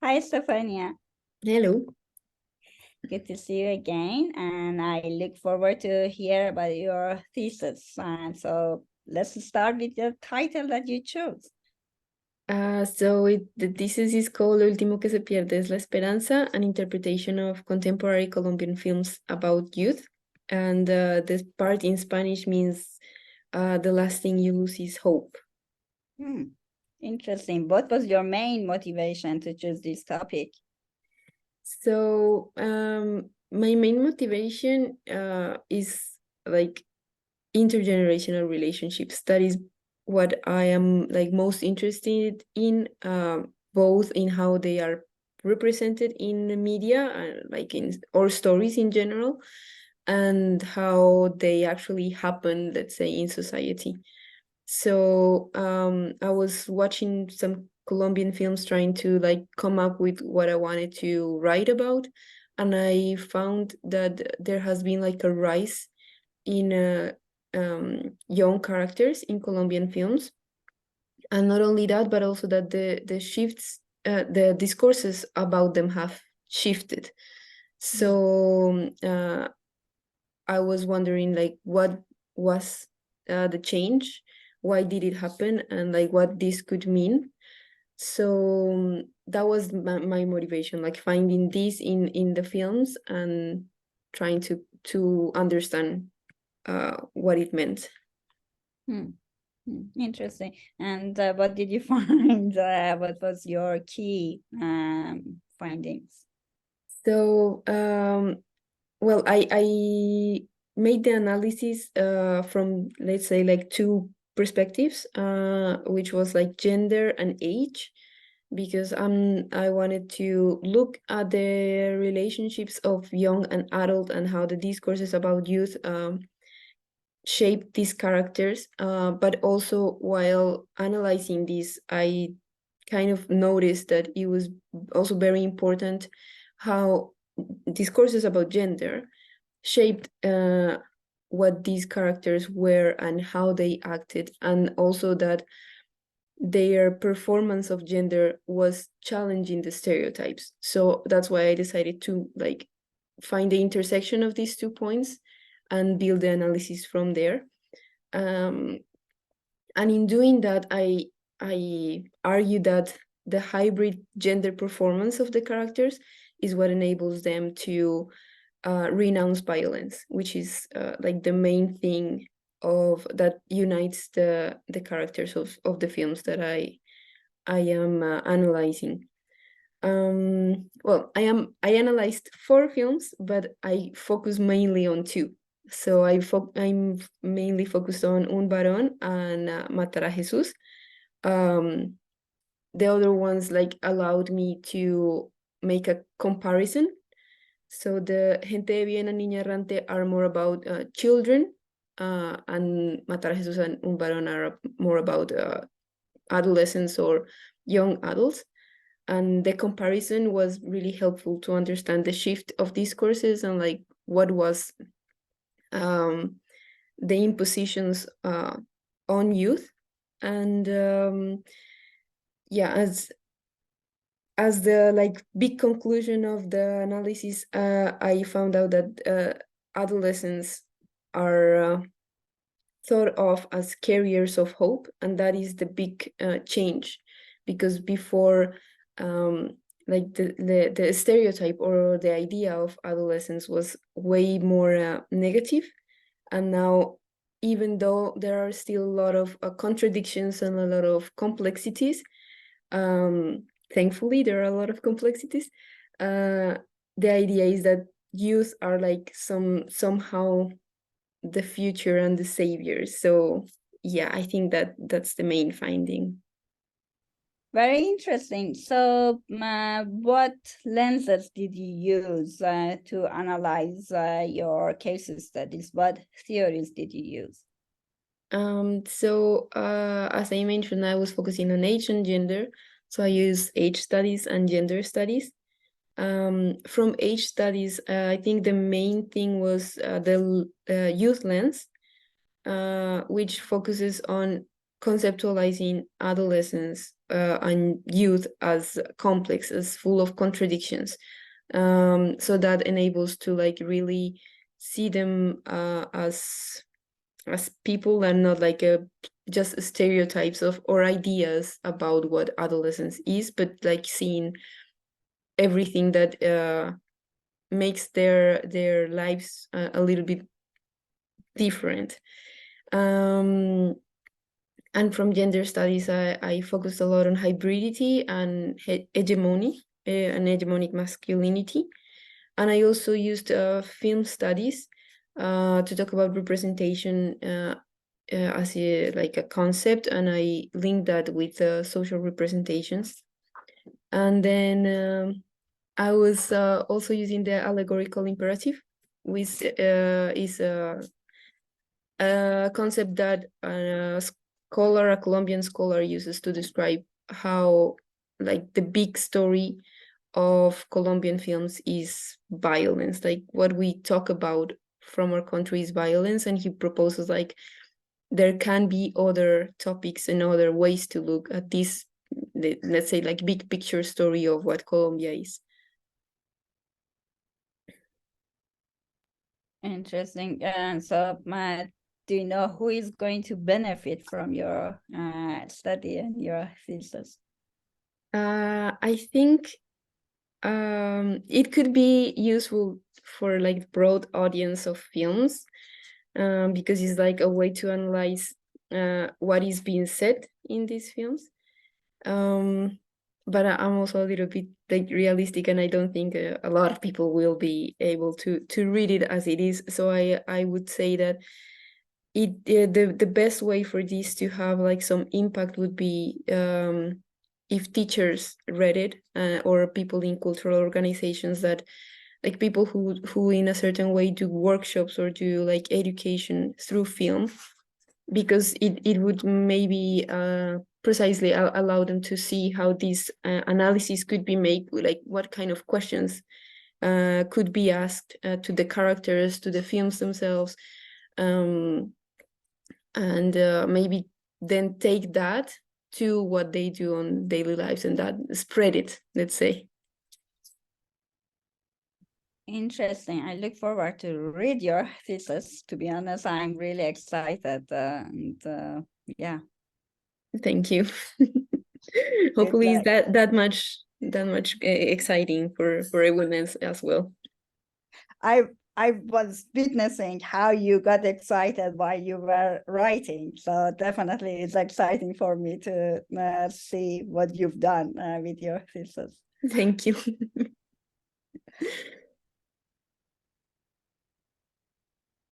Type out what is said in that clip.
Hi, Estefania. Hello. Good to see you again, and I look forward to hear about your thesis. And so let's start with the title that you chose. The thesis is called Lo último que se pierde es la esperanza, an interpretation of contemporary Colombian films about youth. And this part in Spanish means the last thing you lose is hope. Interesting. What was your main motivation to choose this topic? So my main motivation is like intergenerational relationships. That is what I am like most interested in, both in how they are represented in the media and like in or stories in general, and how they actually happen, let's say, in society. So I was watching some Colombian films trying to like come up with what I wanted to write about, and I found that there has been like a rise in young characters in Colombian films, and not only that, but also that the shifts, the discourses about them have shifted. So I was wondering like what was the change, why did it happen, and like what this could mean. So that was my motivation, like finding this in the films and trying to understand what it meant. Interesting. And what did you find? What was your key findings? So well, I made the analysis from, let's say, like two perspectives, which was like gender and age, because I wanted to look at the relationships of young and adult and how the discourses about youth shape these characters. But also while analyzing this, I kind of noticed that it was also very important how discourses about gender shaped what these characters were and how they acted, and also that their performance of gender was challenging the stereotypes. So that's why I decided to like find the intersection of these 2 points and build the analysis from there. And in doing that, I argue that the hybrid gender performance of the characters is what enables them to renounce violence, which is like the main thing of that unites the characters of the films that I am analyzing. Well, I analyzed 4 films, but I focus mainly on 2. So I'm mainly focused on Un Varón and Matar a Jesús. The other ones like allowed me to make a comparison. So the Gente de Bien and Niña Errante are more about children, and Matar a Jesús and Un Varón are more about adolescents or young adults. And the comparison was really helpful to understand the shift of discourses and like what was the impositions on youth. And yeah, as the like big conclusion of the analysis, I found out that adolescents are thought of as carriers of hope, and that is the big change, because before like the stereotype or the idea of adolescence was way more negative, and now, even though there are still a lot of contradictions and a lot of complexities, thankfully there are a lot of complexities, the idea is that youth are like somehow the future and the saviors. So yeah, I think that that's the main finding. Very interesting. So, what lenses did you use to analyze your case studies? What theories did you use? So as I mentioned, I was focusing on age and gender. So I use age studies and gender studies. From age studies, I think the main thing was the youth lens, which focuses on conceptualizing adolescence and youth as complex, as full of contradictions. So that enables to like really see them as people and not like just stereotypes of or ideas about what adolescence is, but like seeing everything that makes their lives a little bit different. And from gender studies, I focused a lot on hybridity and hegemony and hegemonic masculinity. And I also used film studies to talk about representation as like a concept, and I linked that with social representations. And then I was also using the allegorical imperative, which is a concept that a Colombian scholar, uses to describe how like the big story of Colombian films is violence. Like what we talk about from our country is violence, and he proposes like there can be other topics and other ways to look at this, let's say like big picture story of what Colombia is. Interesting. And so, do you know who is going to benefit from your study and your thesis? I think it could be useful for like broad audience of films, because it's like a way to analyze what is being said in these films. But I'm also a little bit like realistic, and I don't think a lot of people will be able to read it as it is. So I would say that the best way for this to have like some impact would be if teachers read it, or people in cultural organizations, that like people who in a certain way do workshops or do like education through film, because it would maybe precisely allow them to see how this analysis could be made, like what kind of questions could be asked to the characters, to the films themselves, and maybe then take that to what they do on daily lives and that spread it, let's say. Interesting. I look forward to read your thesis. To be honest, I'm really excited. Yeah. Thank you. Hopefully it's that much exciting for everyone else as well. I was witnessing how you got excited while you were writing. So definitely it's exciting for me to see what you've done with your thesis. Thank you.